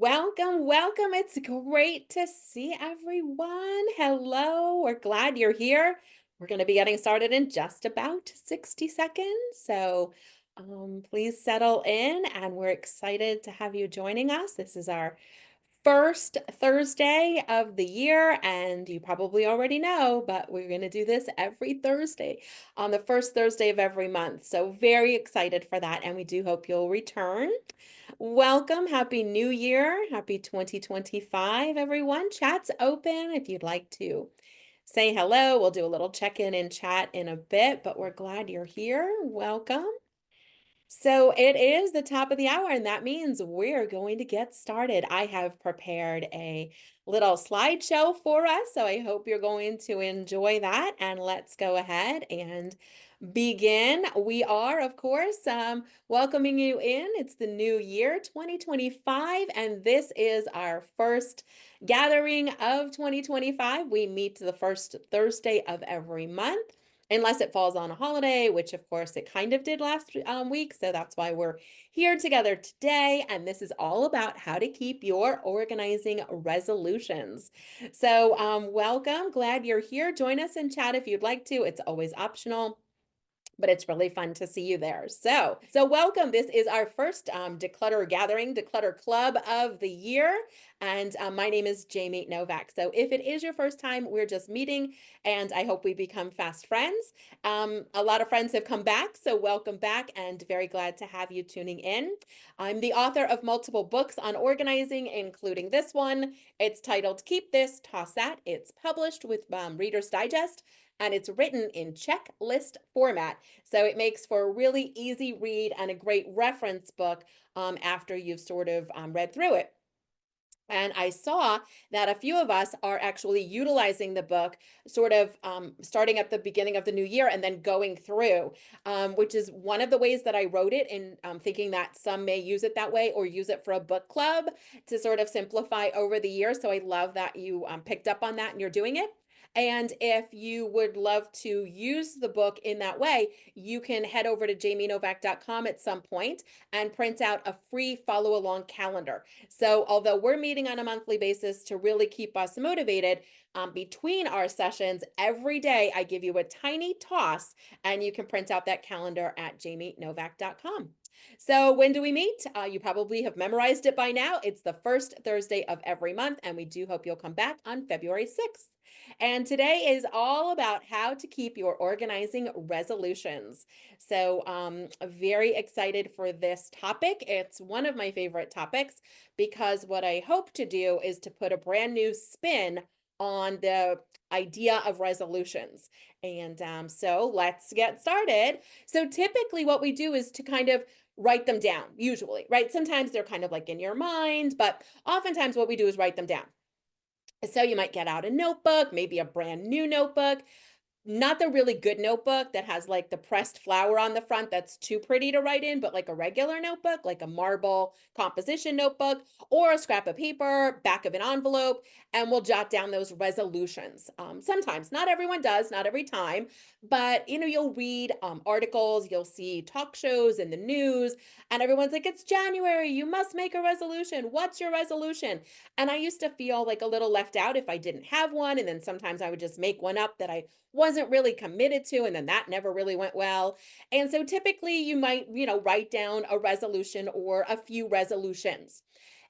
Welcome, welcome. It's great to see everyone. Hello, we're glad you're here. We're going to be getting started in just about 60 seconds. Please settle in, and we're excited to have you joining us. This is our first Thursday of the year, and you probably already know, but we're going to do this every Thursday on the first Thursday of every month. So, very excited for that, and we do hope you'll return. Welcome. Happy New Year. Happy 2025, everyone. Chat's open if you'd like to say hello. We'll do a little check-in in chat in a bit, but we're glad you're here. Welcome. So it is the top of the hour, and that means we're going to get started. I have prepared a little slideshow for us, so I hope you're going to enjoy that. And let's go ahead and begin. We are, of course, welcoming you in. It's the new year, 2025, and this is our first gathering of 2025. We meet the first Thursday of every month, unless it falls on a holiday, which of course it kind of did last week. So that's why we're here together today. And this is all about how to keep your organizing resolutions. So welcome. Glad you're here. Join us in chat if you'd like to. It's always optional, but it's really fun to see you there. So welcome. This is our first declutter gathering, declutter club of the year. And my name is Jamie Novak. So if it is your first time, we're just meeting, and I hope we become fast friends. A lot of friends have come back, so welcome back, and very glad to have you tuning in. I'm the author of multiple books on organizing, including this one. It's titled Keep This, Toss That. It's published with Reader's Digest, and it's written in checklist format. So it makes for a really easy read and a great reference book after you've sort of read through it. And I saw that a few of us are actually utilizing the book, sort of starting at the beginning of the new year and then going through, which is one of the ways that I wrote it, in thinking that some may use it that way or use it for a book club to sort of simplify over the year. So I love that you picked up on that and you're doing it. And if you would love to use the book in that way, you can head over to jamienovak.com at some point and print out a free follow along calendar. So, although we're meeting on a monthly basis to really keep us motivated, between our sessions every day, I give you a tiny toss, and you can print out that calendar at jamienovak.com. So, when do we meet? You probably have memorized it by now. It's the first Thursday of every month, and we do hope you'll come back on February 6th. And today is all about how to keep your organizing resolutions. So, very excited for this topic. It's one of my favorite topics because what I hope to do is to put a brand new spin on the idea of resolutions. And so let's get started. So, typically, what we do is to kind of write them down, usually, right? Sometimes they're kind of like in your mind, but oftentimes what we do is write them down. So you might get out a notebook, maybe a brand new notebook, not the really good notebook that has like the pressed flower on the front that's too pretty to write in, but like a regular notebook, like a marble composition notebook, or a scrap of paper, back of an envelope, and we'll jot down those resolutions. Sometimes, not everyone does, not every time, but you'll read articles, you'll see talk shows in the news, and everyone's like, it's January, you must make a resolution. What's your resolution? And I used to feel like a little left out if I didn't have one. And then sometimes I would just make one up that I wasn't really committed to, and then that never really went well. And so typically you might, write down a resolution or a few resolutions.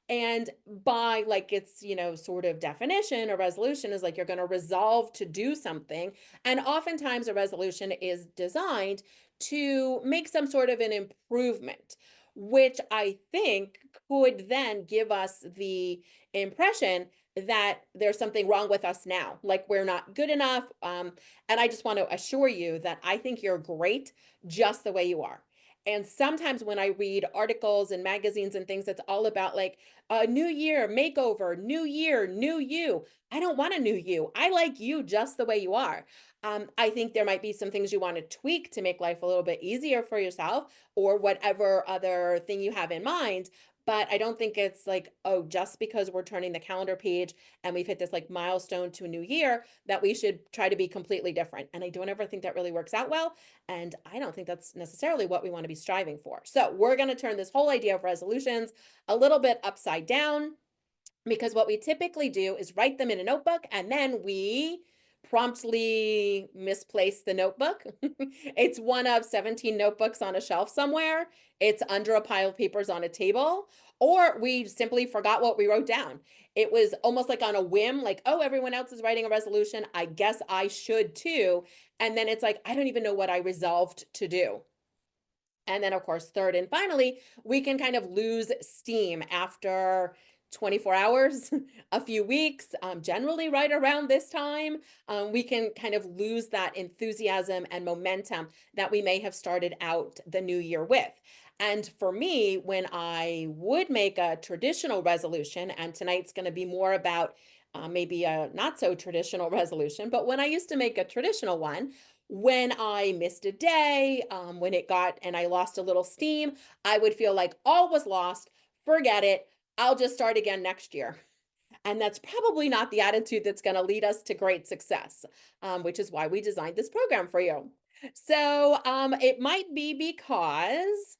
And by like its, sort of definition, a resolution is like you're going to resolve to do something. And oftentimes a resolution is designed to make some sort of an improvement, which I think could then give us the impression that there's something wrong with us now, like we're not good enough. And I just want to assure you that I think you're great just the way you are. And sometimes when I read articles and magazines and things that's all about like a new year, makeover, new year, new you. I don't want a new you. I like you just the way you are. I think there might be some things you want to tweak to make life a little bit easier for yourself or whatever other thing you have in mind. but I don't think it's like, oh, just because we're turning the calendar page and we've hit this like milestone to a new year that we should try to be completely different. And I don't ever think that really works out well. And I don't think that's necessarily what we want to be striving for. So we're going to turn this whole idea of resolutions a little bit upside down, because what we typically do is write them in a notebook and then we promptly misplace the notebook. It's one of 17 notebooks on a shelf somewhere. It's under a pile of papers on a table, or we simply forgot what we wrote down. It was almost like on a whim, like, oh, everyone else is writing a resolution. I guess I should too. And then it's like, I don't even know what I resolved to do. And then, of course, third and finally, we can kind of lose steam after 24 hours, a few weeks, generally right around this time. We can kind of lose that enthusiasm and momentum that we may have started out the new year with. And for me, when I would make a traditional resolution, and tonight's going to be more about maybe a not so traditional resolution, but when I used to make a traditional one, when I missed a day, when it got and I lost a little steam, I would feel like all was lost, forget it, I'll just start again next year. And that's probably not the attitude that's going to lead us to great success, which is why we designed this program for you. So it might be because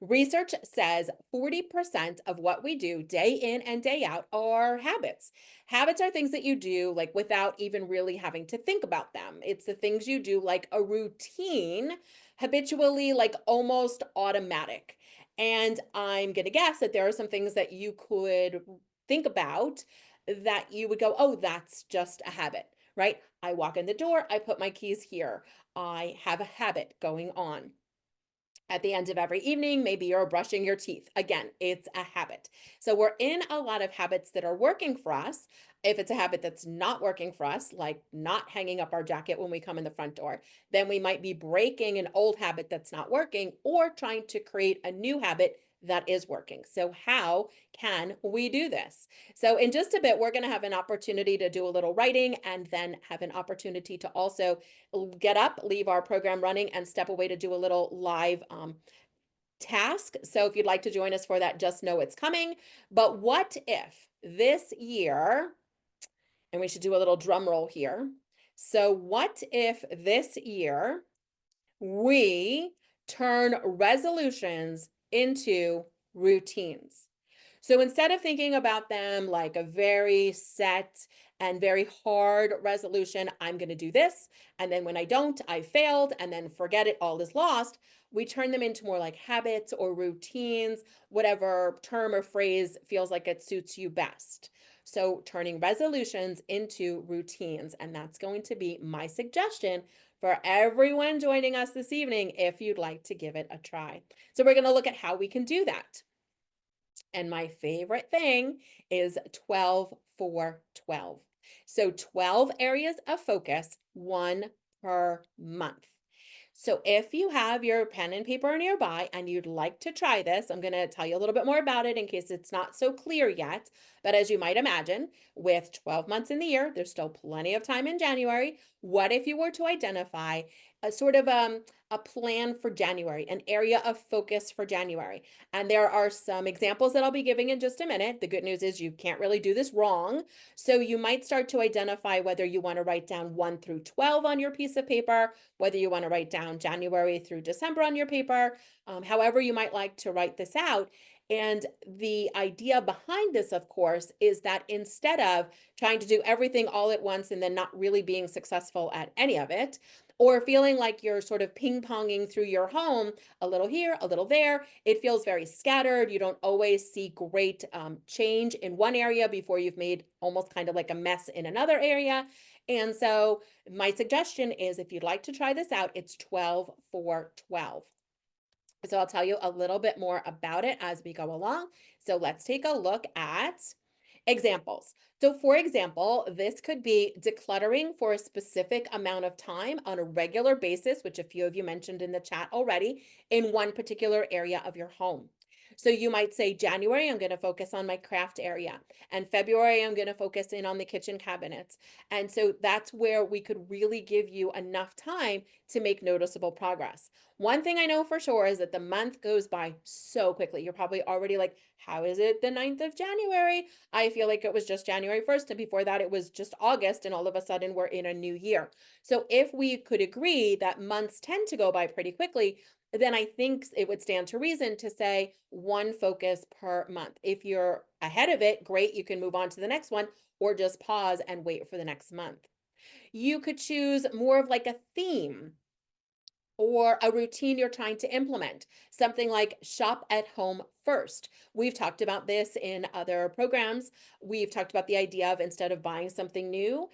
research says 40% of what we do day in and day out are habits. Habits are things that you do like without even really having to think about them. It's the things you do like a routine, habitually, like almost automatic. And I'm going to guess that there are some things that you could think about that you would go, oh, that's just a habit, right? I walk in the door, I put my keys here. I have a habit going on. At the end of every evening, maybe you're brushing your teeth. Again, it's a habit. So we're in a lot of habits that are working for us. If it's a habit that's not working for us, like not hanging up our jacket when we come in the front door, then we might be breaking an old habit that's not working or trying to create a new habit that is working. So how can we do this? So in just a bit, we're going to have an opportunity to do a little writing and then have an opportunity to also get up, leave our program running, and step away to do a little live task. So if you'd like to join us for that, just know it's coming. But what if this year, and we should do a little drum roll here. So what if this year we turn resolutions into routines? So instead of thinking about them like a very set and very hard resolution, I'm going to do this. And then when I don't, I failed, and then forget it, all is lost. We turn them into more like habits or routines, whatever term or phrase feels like it suits you best. So turning resolutions into routines. And that's going to be my suggestion for everyone joining us this evening if you'd like to give it a try. So we're going to look at how we can do that. And my favorite thing is 12 for 12. So 12 areas of focus, one per month. So if you have your pen and paper nearby and you'd like to try this, I'm going to tell you a little bit more about it in case it's not so clear yet. But as you might imagine, with 12 months in the year, there's still plenty of time in January. What if you were to identify a sort of a plan for January, an area of focus for January? And there are some examples that I'll be giving in just a minute. The good news is you can't really do this wrong. So you might start to identify whether you want to write down 1 through 12 on your piece of paper, whether you want to write down January through December on your paper, however you might like to write this out. And the idea behind this, of course, is that instead of trying to do everything all at once and then not really being successful at any of it, or feeling like you're sort of ping-ponging through your home, a little here, a little there, it feels very scattered. You don't always see great change in one area before you've made almost kind of like a mess in another area. And so my suggestion is if you'd like to try this out, it's 12 for 12. So I'll tell you a little bit more about it as we go along. So let's take a look at examples. So for example, this could be decluttering for a specific amount of time on a regular basis, which a few of you mentioned in the chat already, in one particular area of your home. So you might say, January, I'm going to focus on my craft area. And February, I'm going to focus in on the kitchen cabinets. And so that's where we could really give you enough time to make noticeable progress. One thing I know for sure is that the month goes by so quickly. You're probably already like, how is it the 9th of January? I feel like it was just January 1st. And before that, it was just August. And all of a sudden, we're in a new year. So if we could agree that months tend to go by pretty quickly, then I think it would stand to reason to say one focus per month. If you're ahead of it, great, you can move on to the next one or just pause and wait for the next month. You could choose more of like a theme or a routine you're trying to implement, something like shop at home first. We've talked about this in other programs. We've talked about the idea of instead of buying something new,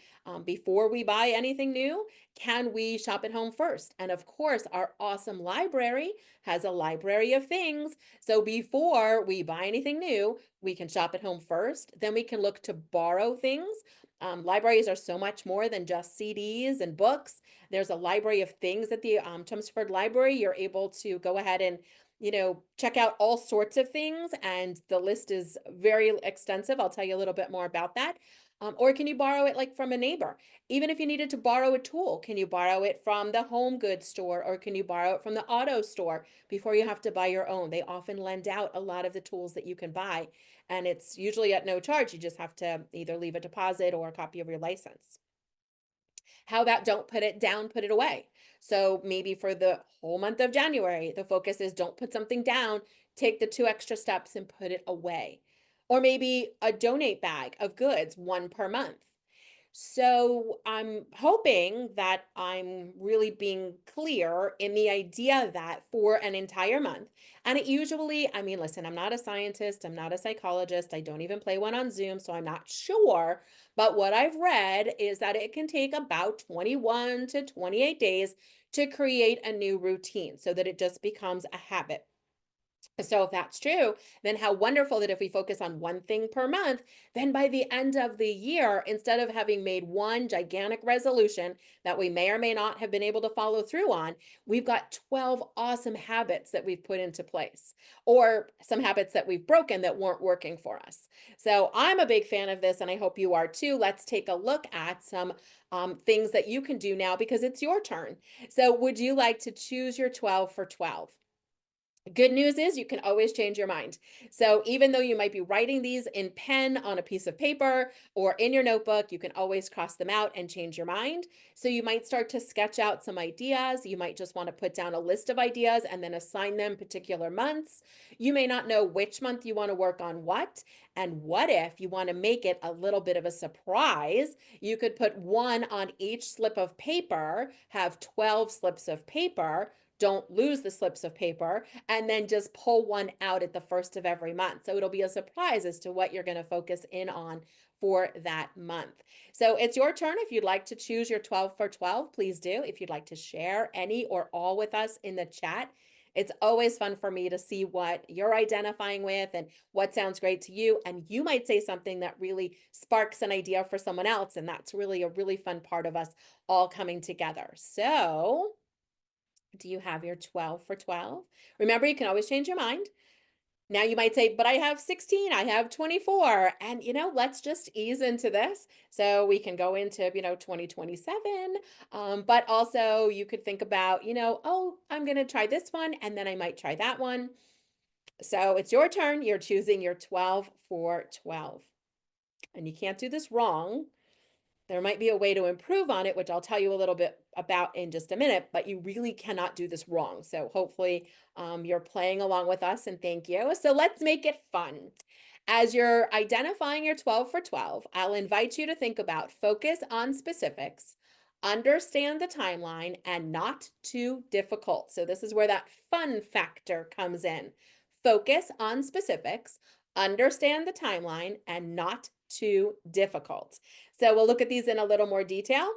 before we buy anything new, can we shop at home first? And of course, our awesome library has a library of things. So before we buy anything new, we can shop at home first. Then we can look to borrow things. Libraries are so much more than just CDs and books. There's a library of things at the Chelmsford Library. You're able to go ahead and, check out all sorts of things, and the list is very extensive. I'll tell you a little bit more about that. Or can you borrow it like from a neighbor? Even if you needed to borrow a tool, can you borrow it from the home goods store or can you borrow it from the auto store before you have to buy your own? They often lend out a lot of the tools that you can buy, and it's usually at no charge. You just have to either leave a deposit or a copy of your license. How about don't put it down, put it away? So maybe for the whole month of January, the focus is don't put something down, take the 2 extra steps and put it away. Or maybe a donate bag of goods, one per month. So I'm hoping that I'm really being clear in the idea that for an entire month, and it usually, I mean, listen, I'm not a scientist, I'm not a psychologist, I don't even play one on Zoom, so I'm not sure. But what I've read is that it can take about 21 to 28 days to create a new routine so that it just becomes a habit. So if that's true, then how wonderful that if we focus on one thing per month, then by the end of the year, instead of having made one gigantic resolution that we may or may not have been able to follow through on, we've got 12 awesome habits that we've put into place, or some habits that we've broken that weren't working for us. So I'm a big fan of this, and I hope you are too. Let's take a look at some things that you can do now because it's your turn. So would you like to choose your 12 for 12? Good news is you can always change your mind. So even though you might be writing these in pen on a piece of paper or in your notebook, you can always cross them out and change your mind. So you might start to sketch out some ideas. You might just want to put down a list of ideas and then assign them particular months. You may not know which month you want to work on what. And what if you want to make it a little bit of a surprise? You could put one on each slip of paper, have 12 slips of paper. Don't lose the slips of paper, and then just pull one out at the first of every month. So it'll be a surprise as to what you're going to focus in on for that month. So it's your turn. If you'd like to choose your 12 for 12, please do. If you'd like to share any or all with us in the chat, it's always fun for me to see what you're identifying with and what sounds great to you. And you might say something that really sparks an idea for someone else. And that's really a really fun part of us all coming together. So do you have your 12 for 12? Remember, you can always change your mind. Now you might say, but I have 16, I have 24. And, let's just ease into this. So we can go into, 2027. But also you could think about, oh, I'm going to try this one and then I might try that one. So it's your turn. You're choosing your 12 for 12. And you can't do this wrong. There might be a way to improve on it, which I'll tell you a little bit about in just a minute, but you really cannot do this wrong. So hopefully you're playing along with us, and thank you. So let's make it fun. As you're identifying your 12 for 12, I'll invite you to think about focus on specifics, understand the timeline, and not too difficult. So this is where that fun factor comes in. Focus on specifics, understand the timeline, and not too difficult. So we'll look at these in a little more detail.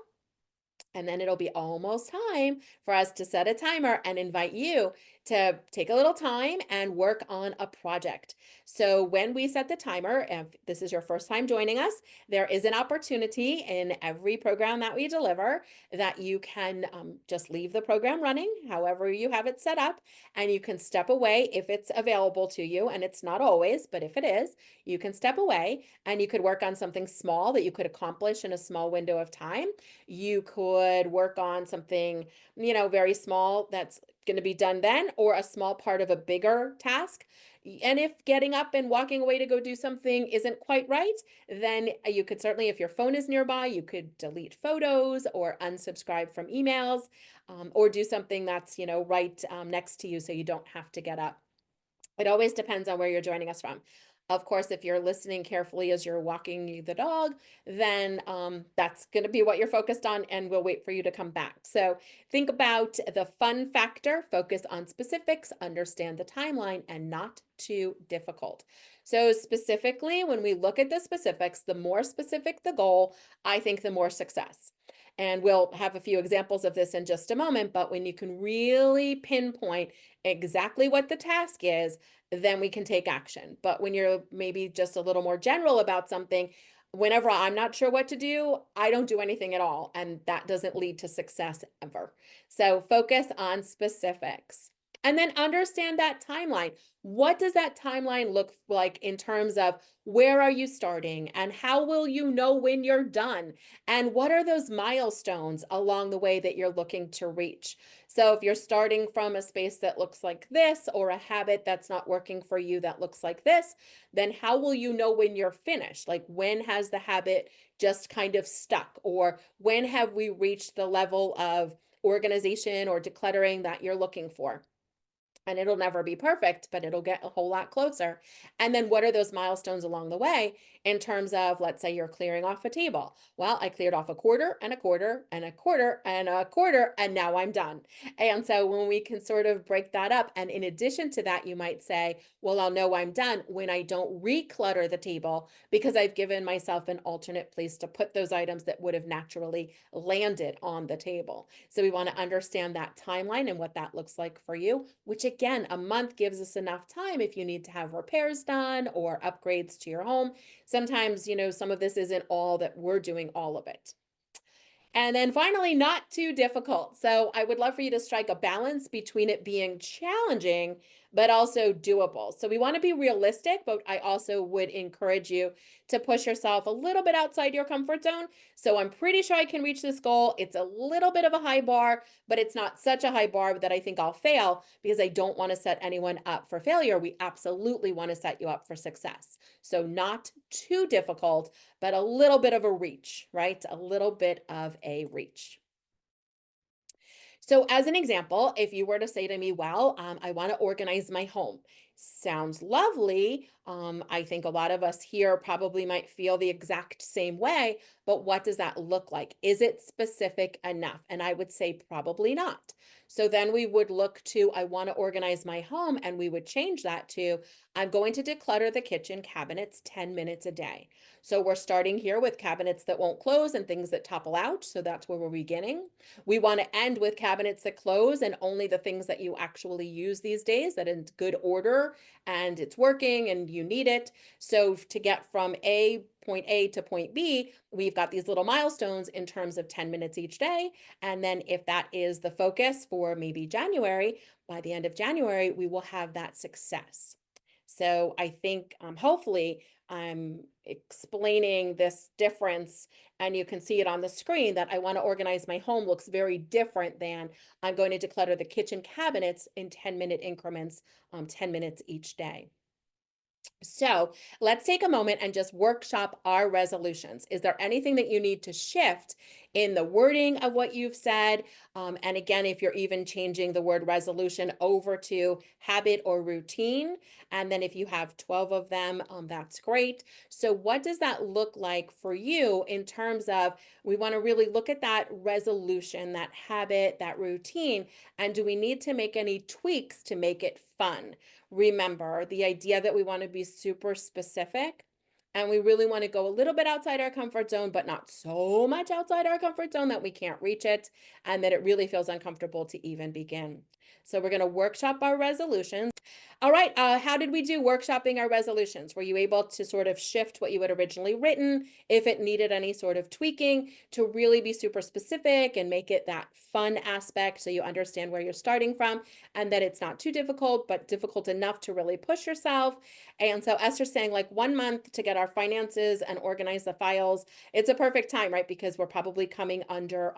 And then it'll be almost time for us to set a timer and invite you to take a little time and work on a project. So, when we set the timer, if this is your first time joining us, there is an opportunity in every program that we deliver that you can just leave the program running, however you have it set up, and you can step away if it's available to you. And it's not always, but if it is, you can step away and you could work on something small that you could accomplish in a small window of time. You could work on something, very small that's going to be done then, or a small part of a bigger task. And if getting up and walking away to go do something isn't quite right, then you could certainly, if your phone is nearby, you could delete photos or unsubscribe from emails, or do something that's, right next to you so you don't have to get up. It always depends on where you're joining us from. Of course, if you're listening carefully as you're walking the dog, then that's going to be what you're focused on, and we'll wait for you to come back. So think about the fun factor, focus on specifics, understand the timeline, and not too difficult. So, specifically, when we look at the specifics, the more specific the goal, I think the more success. And we'll have a few examples of this in just a moment, but when you can really pinpoint exactly what the task is, then we can take action. But when you're maybe just a little more general about something, whenever I'm not sure what to do, I don't do anything at all. And that doesn't lead to success ever. So focus on specifics. And then understand that timeline. What does that timeline look like in terms of where are you starting and how will you know when you're done? And what are those milestones along the way that you're looking to reach? So if you're starting from a space that looks like this, or a habit that's not working for you that looks like this, then how will you know when you're finished? Like, when has the habit just kind of stuck? Or when have we reached the level of organization or decluttering that you're looking for? And it'll never be perfect, but it'll get a whole lot closer. And then what are those milestones along the way in terms of, let's say you're clearing off a table? Well, I cleared off a quarter and a quarter and a quarter and a quarter, and now I'm done. And so when we can sort of break that up, and in addition to that, you might say, well, I'll know I'm done when I don't reclutter the table because I've given myself an alternate place to put those items that would have naturally landed on the table. So we want to understand that timeline and what that looks like for you, which again, a month gives us enough time if you need to have repairs done or upgrades to your home. Sometimes, some of this isn't all that we're doing all of it. And then finally, not too difficult. So I would love for you to strike a balance between it being challenging, but also doable. So we want to be realistic, but I also would encourage you to push yourself a little bit outside your comfort zone. So I'm pretty sure I can reach this goal. It's a little bit of a high bar, but it's not such a high bar that I think I'll fail, because I don't want to set anyone up for failure. We absolutely want to set you up for success. So not too difficult, but a little bit of a reach, right? A little bit of a reach. So, as an example, if you were to say to me, well, I want to organize my home. Sounds lovely. I think a lot of us here probably might feel the exact same way, but what does that look like? Is it specific enough? And I would say probably not. So then we would look to, I want to organize my home, and we would change that to, I'm going to declutter the kitchen cabinets 10 minutes a day. So we're starting here with cabinets that won't close and things that topple out. So that's where we're beginning. We want to end with cabinets that close and only the things that you actually use these days, that in good order and it's working and you need it. So to get from point A to point B, we've got these little milestones in terms of 10 minutes each day. And then if that is the focus for maybe January, by the end of January, we will have that success. So I think hopefully I'm explaining this difference, and you can see it on the screen, that I want to organize my home looks very different than I'm going to declutter the kitchen cabinets in 10-minute increments, 10 minutes each day. So let's take a moment and just workshop our resolutions. Is there anything that you need to shift in the wording of what you've said? And again, if you're even changing the word resolution over to habit or routine, and then if you have 12 of them, that's great. So what does that look like for you in terms of, we want to really look at that resolution, that habit, that routine, and do we need to make any tweaks to make it fun? Remember the idea that we want to be super specific. And we really want to go a little bit outside our comfort zone, but not so much outside our comfort zone that we can't reach it and that it really feels uncomfortable to even begin. So we're going to workshop our resolutions. All right, how did we do workshopping our resolutions? Were you able to sort of shift what you had originally written, if it needed any sort of tweaking, to really be super specific and make it that fun aspect so you understand where you're starting from and that it's not too difficult, but difficult enough to really push yourself? And so Esther's saying like 1 month to get our finances and organize the files. It's a perfect time, right? Because we're probably coming under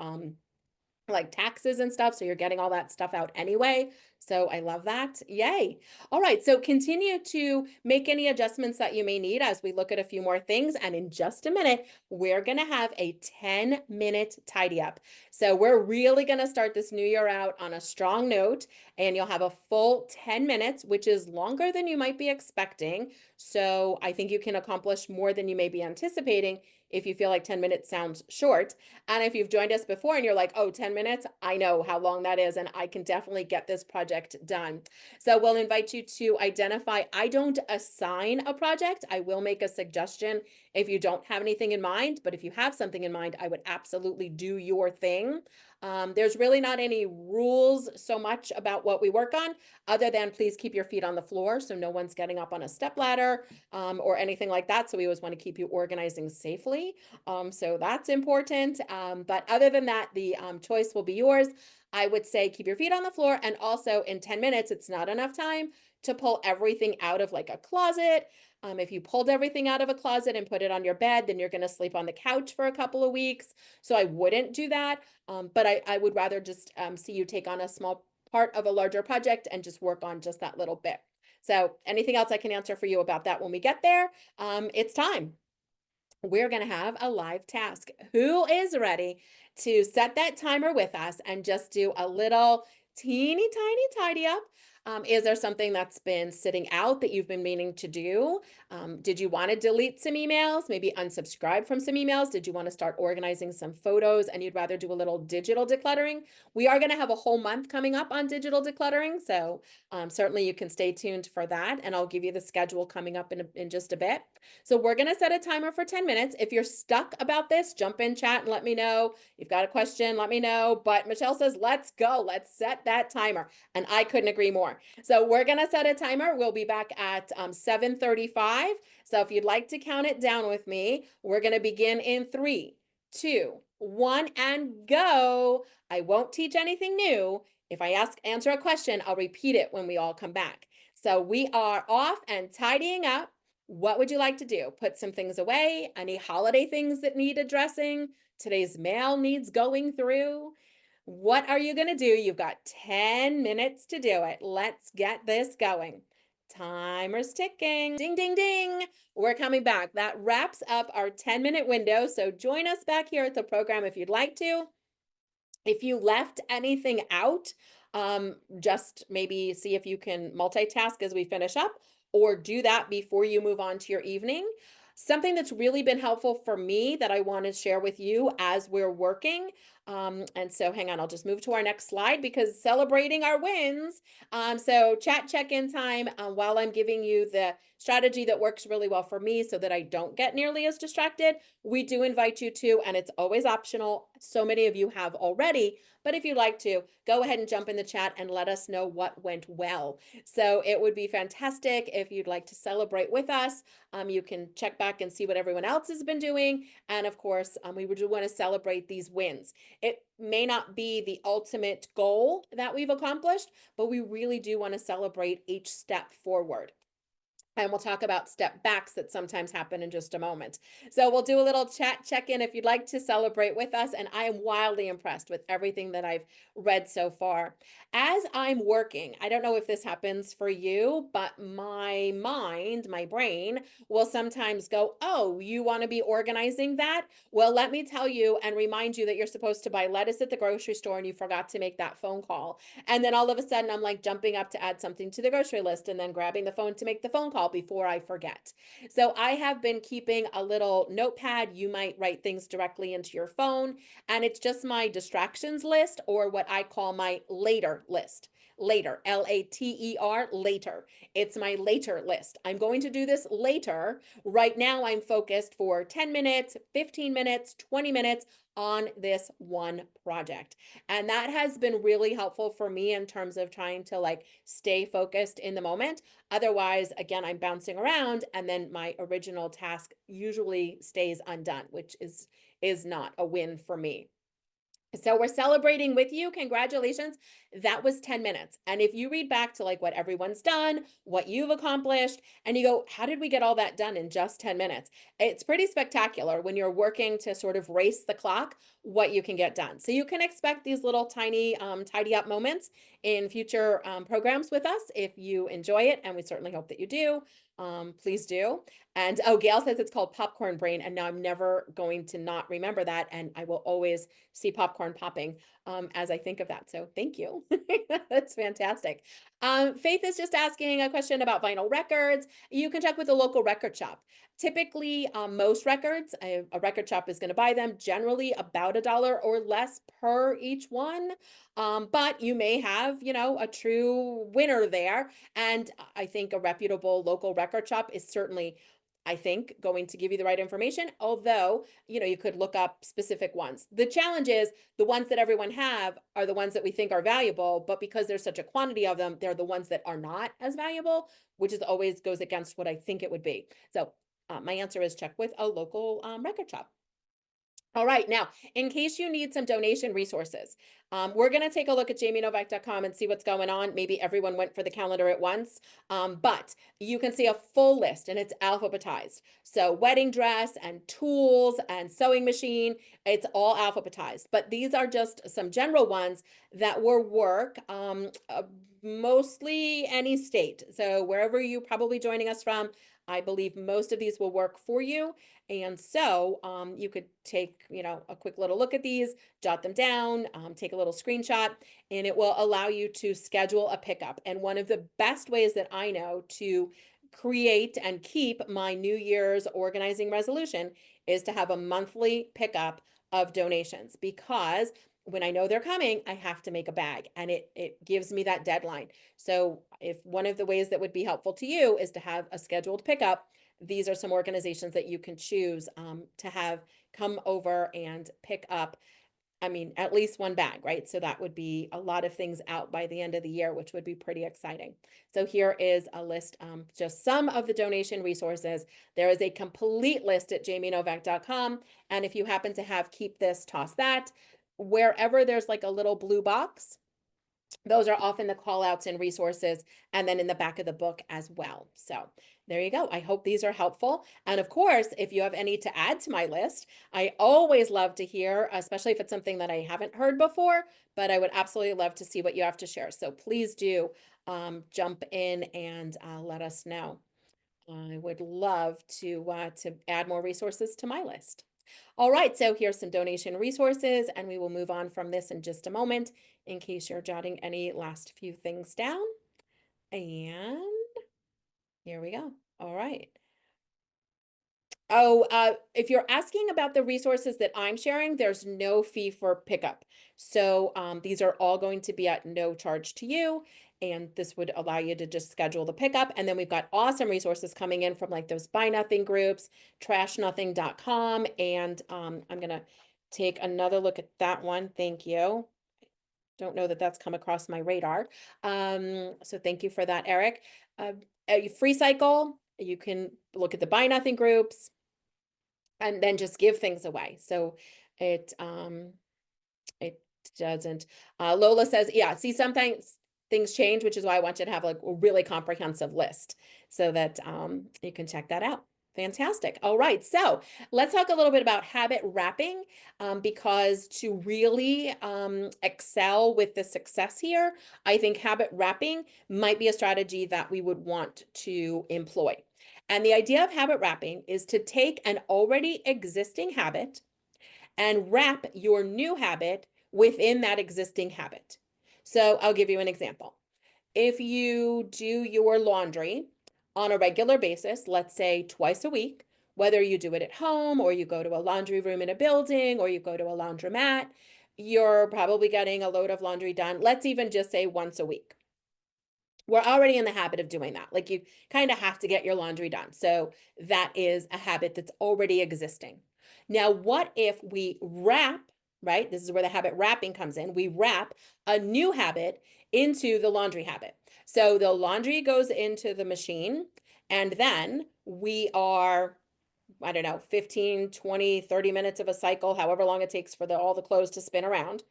like taxes and stuff. So you're getting all that stuff out anyway. So I love that. Yay. All right. So continue to make any adjustments that you may need as we look at a few more things. And in just a minute, we're going to have a 10-minute tidy up. So we're really going to start this new year out on a strong note, and you'll have a full 10 minutes, which is longer than you might be expecting. So I think you can accomplish more than you may be anticipating if you feel like 10 minutes sounds short. And if you've joined us before and you're like, oh, 10 minutes, I know how long that is, and I can definitely get this project done. So we'll invite you to identify. I don't assign a project. I will make a suggestion if you don't have anything in mind, but if you have something in mind, I would absolutely do your thing. There's really not any rules so much about what we work on, other than please keep your feet on the floor so no one's getting up on a stepladder or anything like that. So we always want to keep you organizing safely. So that's important. But other than that, the choice will be yours. I would say keep your feet on the floor. And also in 10 minutes, it's not enough time to pull everything out of like a closet. If you pulled everything out of a closet and put it on your bed, then you're going to sleep on the couch for a couple of weeks. So I wouldn't do that. But I would rather just see you take on a small part of a larger project and just work on just that little bit. So anything else I can answer for you about that when we get there? It's time. We're going to have a live task. Who is ready to set that timer with us and just do a little teeny tiny tidy up? Is there something that's been sitting out that you've been meaning to do? Did you want to delete some emails, maybe unsubscribe from some emails? Did you want to start organizing some photos and you'd rather do a little digital decluttering? We are going to have a whole month coming up on digital decluttering. So certainly you can stay tuned for that. And I'll give you the schedule coming up in just a bit. So we're going to set a timer for 10 minutes. If you're stuck about this, jump in chat and let me know. You've got a question, let me know. But Michelle says, let's go. Let's set that timer. And I couldn't agree more. So we're going to set a timer. We'll be back at 7:35. So if you'd like to count it down with me, we're going to begin in 3, 2, 1, and go. I won't teach anything new. If I answer a question, I'll repeat it when we all come back. So we are off and tidying up. What would you like to do? Put some things away? Any holiday things that need addressing? Today's mail needs going through? What are you going to do? You've got 10 minutes to do it. Let's get this going. Timer's ticking. Ding, ding, ding. We're coming back. That wraps up our 10-minute window. So join us back here at the program if you'd like to. If you left anything out, just maybe see if you can multitask as we finish up, or do that before you move on to your evening. Something that's really been helpful for me that I want to share with you as we're working. And so hang on, I'll just move to our next slide because celebrating our wins. So chat check-in time while I'm giving you the strategy that works really well for me so that I don't get nearly as distracted. We do invite you to, and it's always optional. So many of you have already, but if you'd like to, go ahead and jump in the chat and let us know what went well. So it would be fantastic if you'd like to celebrate with us. You can check back and see what everyone else has been doing. And of course, we would want to celebrate these wins. It may not be the ultimate goal that we've accomplished, but we really do want to celebrate each step forward. And we'll talk about step backs that sometimes happen in just a moment. So we'll do a little chat check-in if you'd like to celebrate with us. And I am wildly impressed with everything that I've read so far. As I'm working, I don't know if this happens for you, but my mind, my brain will sometimes go, oh, you want to be organizing that? Well, let me tell you and remind you that you're supposed to buy lettuce at the grocery store and you forgot to make that phone call. And then all of a sudden I'm like jumping up to add something to the grocery list and then grabbing the phone to make the phone call before I forget. So I have been keeping a little notepad. You might write things directly into your phone, and it's just my distractions list, or what I call my later list. later, Later, later. It's my later list. I'm going to do this later. Right now, I'm focused for 10 minutes, 15 minutes, 20 minutes on this one project. And that has been really helpful for me in terms of trying to like stay focused in the moment. Otherwise, again, I'm bouncing around and then my original task usually stays undone, which is not a win for me. So we're celebrating with you. Congratulations. That was 10 minutes. And if you read back to like what everyone's done, what you've accomplished, and you go, how did we get all that done in just 10 minutes? It's pretty spectacular when you're working to sort of race the clock, what you can get done. So you can expect these little tiny tidy up moments in future programs with us if you enjoy it. And we certainly hope that you do. Please do. And oh, Gail says it's called popcorn brain. And now I'm never going to not remember that. And I will always see popcorn popping as I think of that. So thank you. That's fantastic. Faith is just asking a question about vinyl records. You can check with the local record shop. Typically, most records, a record shop is going to buy them generally about $1 or less per each one. But you may have, you know, a true winner there. And I think a reputable local record shop is certainly, I think, going to give you the right information. Although, you know, you could look up specific ones. The challenge is the ones that everyone have are the ones that we think are valuable, but because there's such a quantity of them, they're the ones that are not as valuable, which is always goes against what I think it would be. So my answer is check with a local record shop. All right, now, in case you need some donation resources, we're going to take a look at jamienovak.com and see what's going on. Maybe everyone went for the calendar at once, but you can see a full list and it's alphabetized. So wedding dress and tools and sewing machine, it's all alphabetized. But these are just some general ones that will work mostly any state. So wherever you're probably joining us from, I believe most of these will work for you. And so you could take, you know, a quick little look at these, jot them down, take a little screenshot, and it will allow you to schedule a pickup. And one of the best ways that I know to create and keep my New Year's organizing resolution is to have a monthly pickup of donations, because when I know they're coming, I have to make a bag, and it gives me that deadline. So if one of the ways that would be helpful to you is to have a scheduled pickup, these are some organizations that you can choose to have come over and pick up. I mean, at least one bag, right? So that would be a lot of things out by the end of the year, which would be pretty exciting. So here is a list, just some of the donation resources. There is a complete list at jamienovak.com. And if you happen to have keep this, toss that, wherever there's like a little blue box, those are often the call outs and resources, and then in the back of the book as well. So there you go. I hope these are helpful. And of course, if you have any to add to my list, I always love to hear, especially if it's something that I haven't heard before, but I would absolutely love to see what you have to share. So please do jump in and let us know. I would love to add more resources to my list. All right, so here's some donation resources, and we will move on from this in just a moment in case you're jotting any last few things down. And here we go. All right. Oh, if you're asking about the resources that I'm sharing, there's no fee for pickup. So these are all going to be at no charge to you. And this would allow you to just schedule the pickup. And then we've got awesome resources coming in from like those Buy Nothing groups, trashnothing.com. And I'm going to take another look at that one. Thank you. Don't know that that's come across my radar. So thank you for that, Eric. Free Cycle, you can look at the Buy Nothing groups and then just give things away. So it doesn't. Lola says, yeah, see, sometimes things change, which is why I want you to have like a really comprehensive list so that you can check that out. Fantastic. All right. So let's talk a little bit about habit wrapping, because to really excel with the success here, I think habit wrapping might be a strategy that we would want to employ. And the idea of habit wrapping is to take an already existing habit and wrap your new habit within that existing habit. So I'll give you an example. If you do your laundry on a regular basis, let's say twice a week, whether you do it at home or you go to a laundry room in a building or you go to a laundromat, you're probably getting a load of laundry done. Let's even just say once a week. we're already in the habit of doing that. Like you kind of have to get your laundry done. So that is a habit that's already existing. Now, what if we wrap, right? This is where the habit wrapping comes in. We wrap a new habit into the laundry habit. So the laundry goes into the machine, and then we are, I don't know, 15, 20, 30 minutes of a cycle, however long it takes for all the clothes to spin around.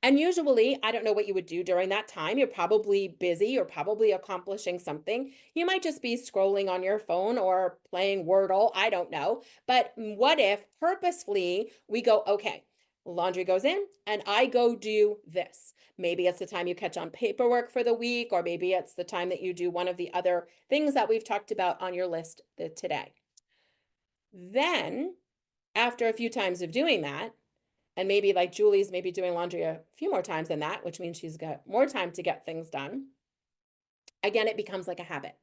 And usually, I don't know what you would do during that time. You're probably busy, you're probably accomplishing something. You might just be scrolling on your phone or playing Wordle, I don't know. But what if purposefully we go, okay, laundry goes in and I go do this. Maybe it's the time you catch on paperwork for the week, or maybe it's the time that you do one of the other things that we've talked about on your list today. Then, after a few times of doing that, and maybe like Julie's maybe doing laundry a few more times than that, which means she's got more time to get things done. Again, it becomes like a habit.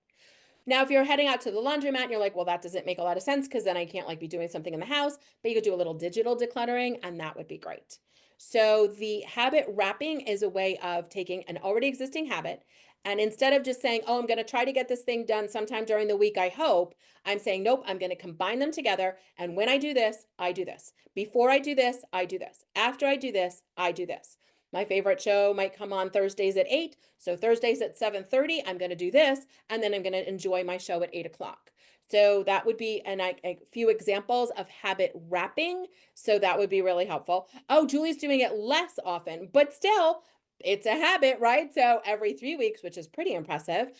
Now, if you're heading out to the laundromat and you're like, well, that doesn't make a lot of sense because then I can't like be doing something in the house, but you could do a little digital decluttering and that would be great. So the habit wrapping is a way of taking an already existing habit, and instead of just saying, oh, I'm going to try to get this thing done sometime during the week, I hope, I'm saying, nope, I'm going to combine them together. And when I do this, I do this. Before I do this, I do this. After I do this, I do this. My favorite show might come on Thursdays at 8. So Thursdays at 7:30, I'm going to do this, and then I'm going to enjoy my show at 8 o'clock. So that would be a few examples of habit wrapping. So that would be really helpful. Oh, Julie's doing it less often, but still, it's a habit, right? So every 3 weeks, which is pretty impressive.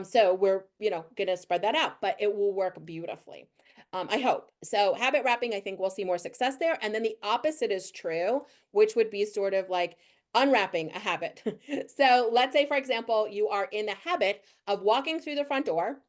So we're, going to spread that out, but it will work beautifully. I hope. So habit wrapping, I think we'll see more success there. And then the opposite is true, which would be sort of like unwrapping a habit. So let's say, for example, you are in the habit of walking through the front door,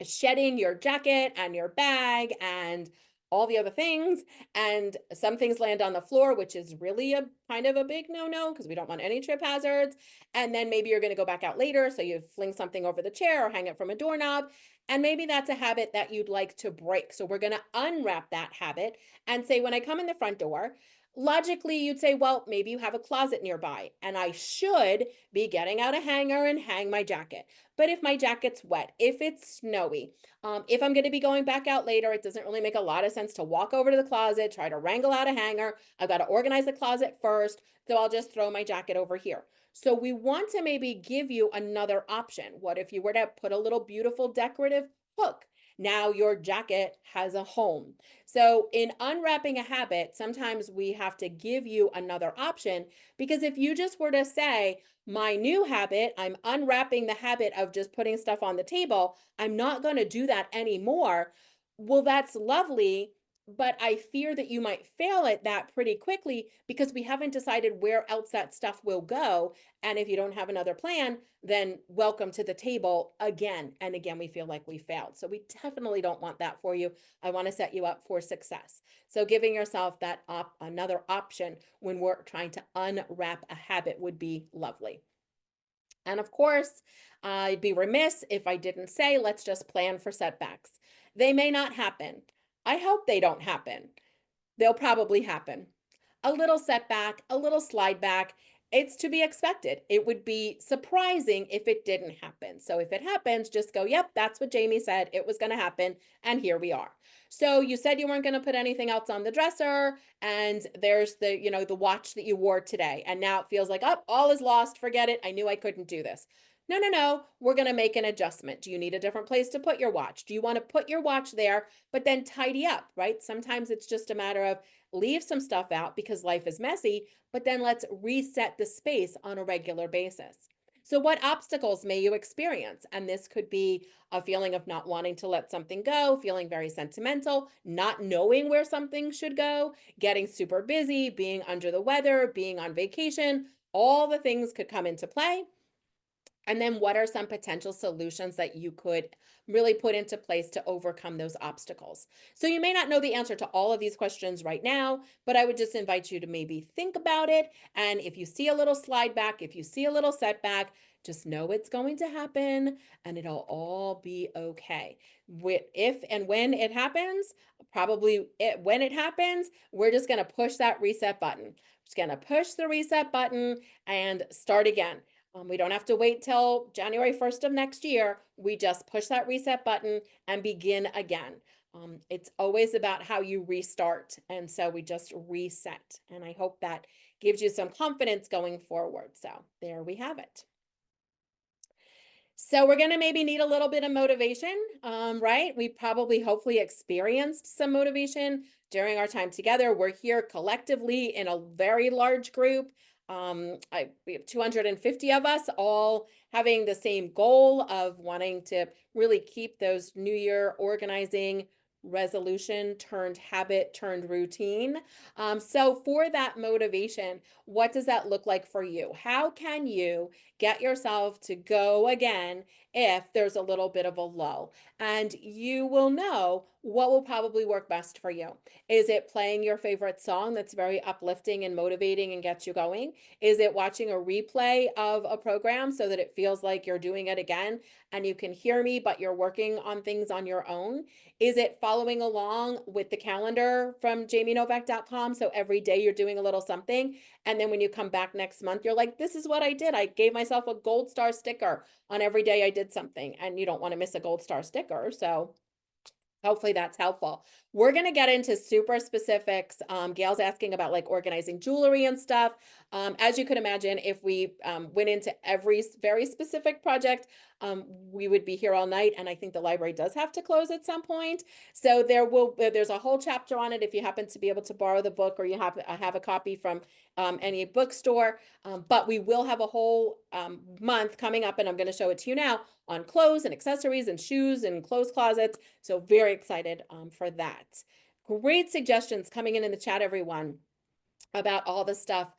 shedding your jacket and your bag and all the other things, and some things land on the floor, which is really a kind of a big no-no because we don't want any trip hazards. And then maybe you're going to go back out later, so you fling something over the chair or hang it from a doorknob, and maybe that's a habit that you'd like to break. So we're going to unwrap that habit and say, when I come in the front door, logically you'd say, well, maybe you have a closet nearby and I should be getting out a hanger and hang my jacket. But if my jacket's wet, if it's snowy, if I'm going to be going back out later, it doesn't really make a lot of sense to walk over to the closet, try to wrangle out a hanger. I've got to organize the closet first, so I'll just throw my jacket over here. So we want to maybe give you another option. What if you were to put a little beautiful decorative hook? Now your jacket has a home. So in unwrapping a habit, sometimes we have to give you another option, because if you just were to say, my new habit, I'm unwrapping the habit of just putting stuff on the table, I'm not going to do that anymore. Well, that's lovely, but I fear that you might fail at that pretty quickly because we haven't decided where else that stuff will go. And if you don't have another plan, then welcome to the table again. And again, we feel like we failed. So we definitely don't want that for you. I want to set you up for success. So giving yourself that another option when we're trying to unwrap a habit would be lovely. And of course, I'd be remiss if I didn't say, let's just plan for setbacks. They may not happen. I hope they don't happen. They'll probably happen. A little setback, a little slide back, it's to be expected. It would be surprising if it didn't happen. So if it happens, just go, yep, that's what Jamie said. It was going to happen. And here we are. So you said you weren't going to put anything else on the dresser. And there's the watch that you wore today. And now it feels like, oh, all is lost. Forget it. I knew I couldn't do this. No, no, no. We're going to make an adjustment. Do you need a different place to put your watch? Do you want to put your watch there, but then tidy up, right? Sometimes it's just a matter of leave some stuff out because life is messy, but then let's reset the space on a regular basis. So what obstacles may you experience? And this could be a feeling of not wanting to let something go, feeling very sentimental, not knowing where something should go, getting super busy, being under the weather, being on vacation. All the things could come into play. And then what are some potential solutions that you could really put into place to overcome those obstacles? So you may not know the answer to all of these questions right now, but I would just invite you to maybe think about it. And if you see a little slide back, if you see a little setback, just know it's going to happen and it'll all be okay. If and when it happens, when it happens, we're just going to push that reset button. Just going to push the reset button and start again. We don't have to wait till January 1st of next year. We just push that reset button and begin again. It's always about how you restart. And so we just reset. And I hope that gives you some confidence going forward. So there we have it. So we're going to maybe need a little bit of motivation, right? We probably hopefully experienced some motivation during our time together. We're here collectively in a very large group. We have 250 of us all having the same goal of wanting to really keep those New Year organizing resolution turned habit turned routine. So for that motivation, what does that look like for you? How can you get yourself to go again if there's a little bit of a lull? And you will know what will probably work best for you. Is it playing your favorite song that's very uplifting and motivating and gets you going? Is it watching a replay of a program so that it feels like you're doing it again and you can hear me, but you're working on things on your own? Is it following along with the calendar from jamienovak.com? So every day you're doing a little something. And then when you come back next month, you're like, this is what I did. I gave myself a gold star sticker on every day I did something. And you don't want to miss a gold star sticker. So hopefully that's helpful. We're going to get into super specifics. Gail's asking about like organizing jewelry and stuff. As you could imagine, if we went into every very specific project, we would be here all night. And I think the library does have to close at some point. So there's a whole chapter on it if you happen to be able to borrow the book or you have a copy from any bookstore. But we will have a whole month coming up, and I'm going to show it to you now, on clothes and accessories and shoes and clothes closets. So very excited for that. Great suggestions coming in the chat, everyone, about all the stuff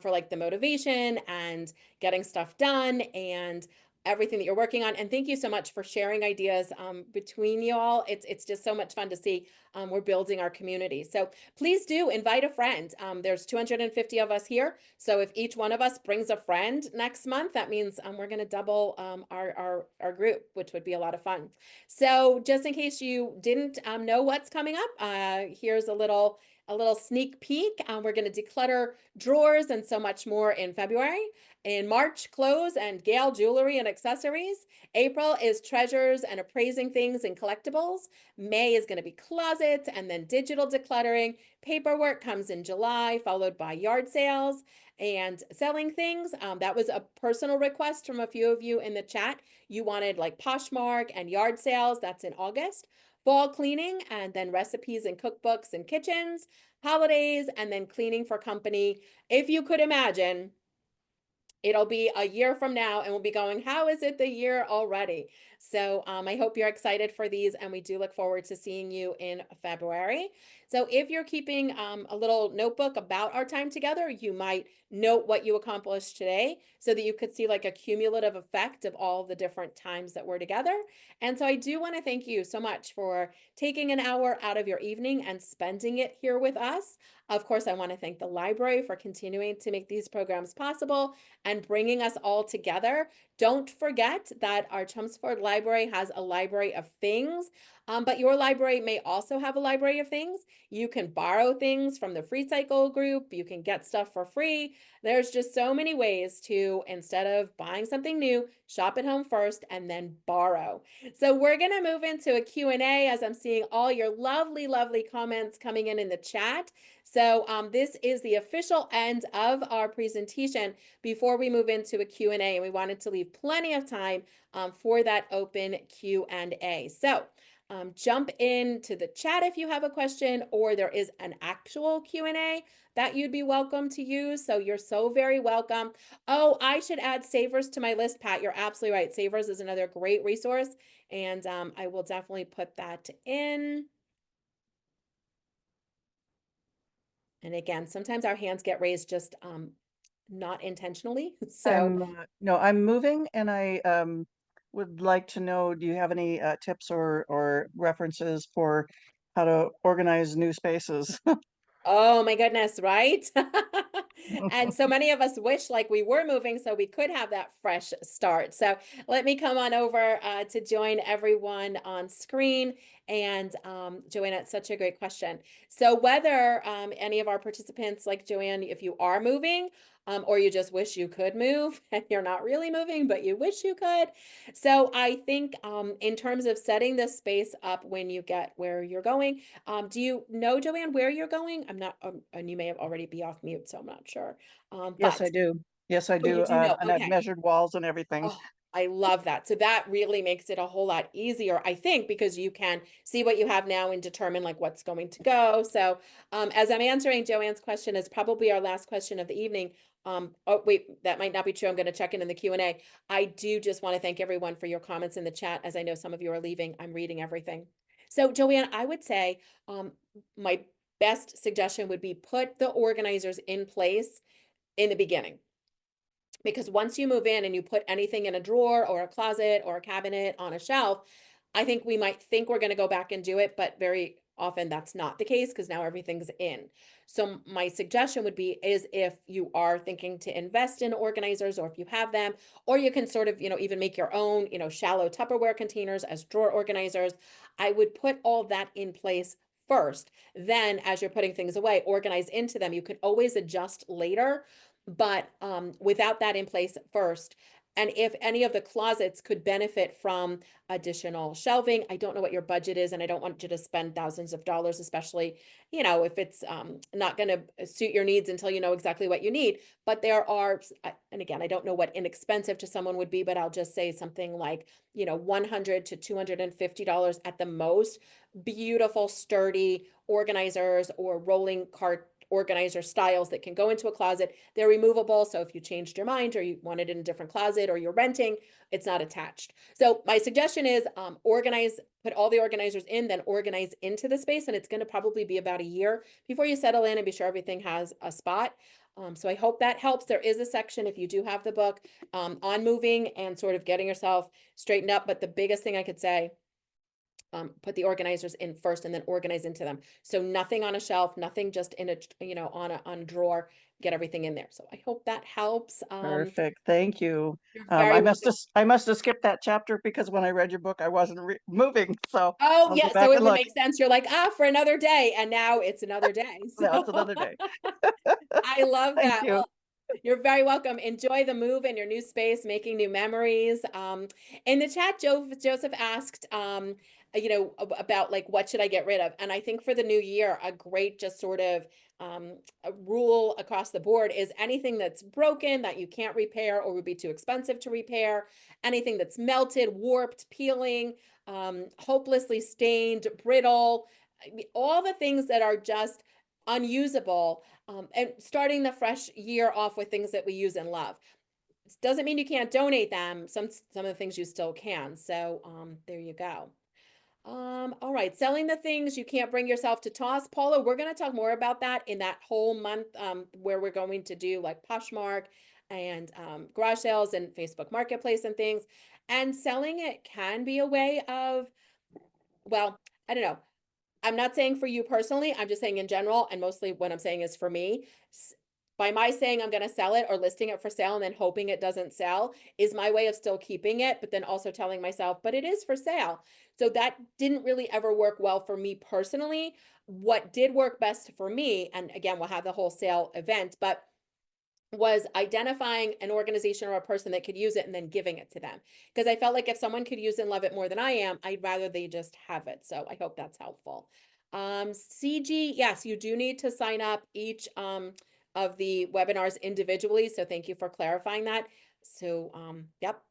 for like the motivation and getting stuff done and everything that you're working on. And thank you so much for sharing ideas between you all. It's just so much fun to see. We're building our community. So please do invite a friend. There's 250 of us here. So if each one of us brings a friend next month, that means we're going to double our group, which would be a lot of fun. So just in case you didn't know what's coming up, here's a little sneak peek. We're going to declutter drawers and so much more in February. In March, clothes and Gail jewelry and accessories. April is treasures and appraising things and collectibles. May is going to be closets and then digital decluttering. Paperwork comes in July, followed by yard sales and selling things. That was a personal request from a few of you in the chat. You wanted like Poshmark and yard sales. That's in August. Fall cleaning, and then recipes and cookbooks and kitchens, holidays, and then cleaning for company. If you could imagine, it'll be a year from now and we'll be going, how is it the year already? So I hope you're excited for these, and we do look forward to seeing you in February. So if you're keeping a little notebook about our time together, you might note what you accomplished today so that you could see like a cumulative effect of all the different times that we're together. And so I do want to thank you so much for taking an hour out of your evening and spending it here with us. Of course, I want to thank the library for continuing to make these programs possible and bringing us all together. Don't forget that our Chelmsford Library has a library of things, but your library may also have a library of things. You can borrow things from the Free Cycle group. You can get stuff for free. There's just so many ways to, instead of buying something new, shop at home first and then borrow. So we're going to move into a Q&A as I'm seeing all your lovely, lovely comments coming in the chat. So this is the official end of our presentation before we move into a Q&A, and we wanted to leave plenty of time for that open Q&A. So jump into the chat if you have a question, or there is an actual Q&A that you'd be welcome to use. So you're so very welcome. Oh, I should add Savers to my list, Pat. You're absolutely right. Savers is another great resource, and I will definitely put that in. And again, sometimes our hands get raised just not intentionally. So I'm moving, and I would like to know, do you have any tips or references for how to organize new spaces? oh my goodness, right? And so many of us wish like we were moving so we could have that fresh start. So let me come on over to join everyone on screen. And Joanna, it's such a great question. So whether any of our participants, like Joanne, if you are moving, or you just wish you could move and you're not really moving, but you wish you could. So I think in terms of setting this space up when you get where you're going, do you know, Joanne, where you're going? I'm not, and you may have already be off mute, so I'm not sure. Yes, But I do. Yes, I oh, you do. do know. And I've Okay. measured walls and everything. Oh, I love that. So that really makes it a whole lot easier, I think, because you can see what you have now and determine like what's going to go. So, as I'm answering Joanne's question, is probably our last question of the evening. Oh wait, that might not be true. I'm going to check in the Q&A. I do just want to thank everyone for your comments in the chat. As I know some of you are leaving, I'm reading everything. So, Joanne, I would say my best suggestion would be put the organizers in place in the beginning, because once you move in and you put anything in a drawer or a closet or a cabinet on a shelf, I think we might think we're going to go back and do it, but very often that's not the case because now everything's in. So my suggestion would be is if you are thinking to invest in organizers or if you have them, or you can sort of, even make your own, shallow Tupperware containers as drawer organizers, I would put all that in place first. Then as you're putting things away, organize into them. You can always adjust later, but without that in place first, and if any of the closets could benefit from additional shelving, I don't know what your budget is, and I don't want you to spend thousands of dollars, especially, if it's not going to suit your needs until you know exactly what you need. But there are, and again, I don't know what inexpensive to someone would be, but I'll just say something like, $100 to $250 at the most. Beautiful, sturdy organizers or rolling cart organizer styles that can go into a closet. They're removable. So if you changed your mind or you want it in a different closet or you're renting, it's not attached. So my suggestion is organize, put all the organizers in, then organize into the space. And it's going to probably be about a year before you settle in and be sure everything has a spot. So I hope that helps. There is a section, if you do have the book, on moving and sort of getting yourself straightened up. But the biggest thing I could say, put the organizers in first and then organize into them. So nothing on a shelf, nothing just in a, on a drawer, get everything in there. So I hope that helps. Perfect. Thank you. You're very welcome. I must have skipped that chapter because when I read your book, I wasn't moving. So Oh, I'll go yeah. So back it and would look. make sense. You're like, for another day. And now it's another day. No, it's So another day. I love Thank that. you. Well, you're very welcome. Enjoy the move in your new space, making new memories. In the chat, Joseph asked, about like what should I get rid of? And I think for the new year, a great just sort of a rule across the board is anything that's broken that you can't repair or would be too expensive to repair, anything that's melted, warped, peeling, hopelessly stained, brittle, I mean, all the things that are just unusable, and starting the fresh year off with things that we use and love. Doesn't mean you can't donate them. Some of the things you still can. So there you go. All right, selling the things you can't bring yourself to toss. Paula, we're going to talk more about that in that whole month, where we're going to do like Poshmark and garage sales and Facebook Marketplace and things. And selling it can be a way of, well, I don't know. I'm not saying for you personally, I'm just saying in general, and mostly what I'm saying is for me. By my saying I'm going to sell it or listing it for sale and then hoping it doesn't sell is my way of still keeping it, but then also telling myself, but it is for sale. So that didn't really ever work well for me personally. What did work best for me, and again, we'll have the whole sale event, but was identifying an organization or a person that could use it and then giving it to them. Because I felt like if someone could use and love it more than I am, I'd rather they just have it. So I hope that's helpful. CG, yes, you do need to sign up each of the webinars individually. So thank you for clarifying that. So yep.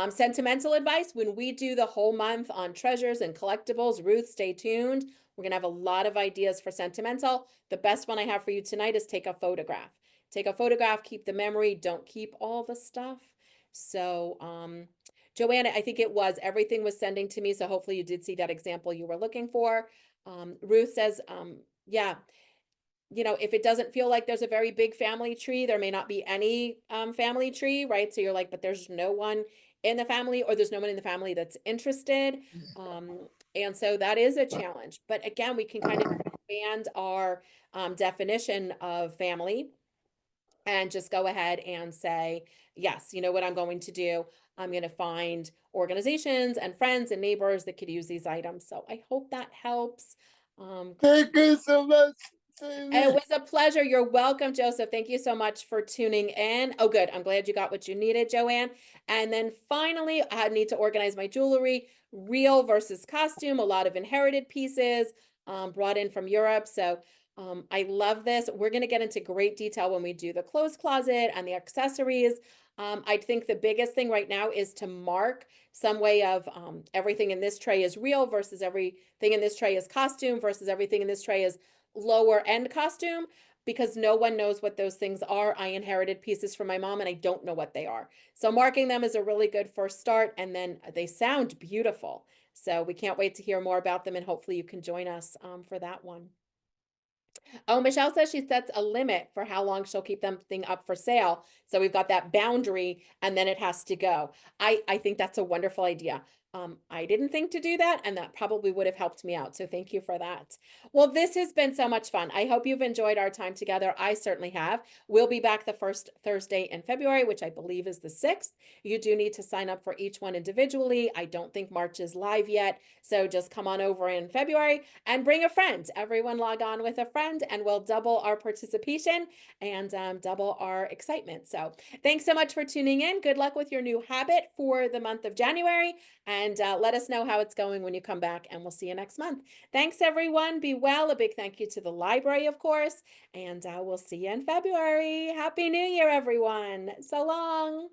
Sentimental advice, when we do the whole month on treasures and collectibles, Ruth, stay tuned. We're going to have a lot of ideas for sentimental. The best one I have for you tonight is take a photograph. Take a photograph, keep the memory, don't keep all the stuff. So, Joanna, I think it was everything was sending to me. So hopefully you did see that example you were looking for. Ruth says, yeah, if it doesn't feel like there's a very big family tree, there may not be any family tree, right? So you're like, but there's no one in the family or there's no one in the family that's interested. And so that is a challenge. But again, we can kind of expand our definition of family and just go ahead and say, yes, you know what I'm going to do? I'm going to find organizations and friends and neighbors that could use these items. So I hope that helps. Thank you so much. It was a pleasure. You're welcome, Joseph. Thank you so much for tuning in. Oh, good. I'm glad you got what you needed, Joanne. And then finally, I need to organize my jewelry, real versus costume, a lot of inherited pieces brought in from Europe. So I love this. We're going to get into great detail when we do the clothes closet and the accessories. I think the biggest thing right now is to mark some way of everything in this tray is real versus everything in this tray is costume versus everything in this tray is lower end costume because no one knows what those things are. I inherited pieces from my mom and I don't know what they are. So marking them is a really good first start and then they sound beautiful. So we can't wait to hear more about them and hopefully you can join us for that one. Oh, Michelle says she sets a limit for how long she'll keep something up for sale. So we've got that boundary and then it has to go. I think that's a wonderful idea. I didn't think to do that, and that probably would have helped me out. So thank you for that. Well, this has been so much fun. I hope you've enjoyed our time together. I certainly have. We'll be back the first Thursday in February, which I believe is the 6th. You do need to sign up for each one individually. I don't think March is live yet. So just come on over in February and bring a friend. Everyone log on with a friend and we'll double our participation and double our excitement. So thanks so much for tuning in. Good luck with your new habit for the month of January and let us know how it's going when you come back and we'll see you next month. Thanks everyone. Be well. A big thank you to the library, of course, and we'll see you in February. Happy New Year, everyone. So long.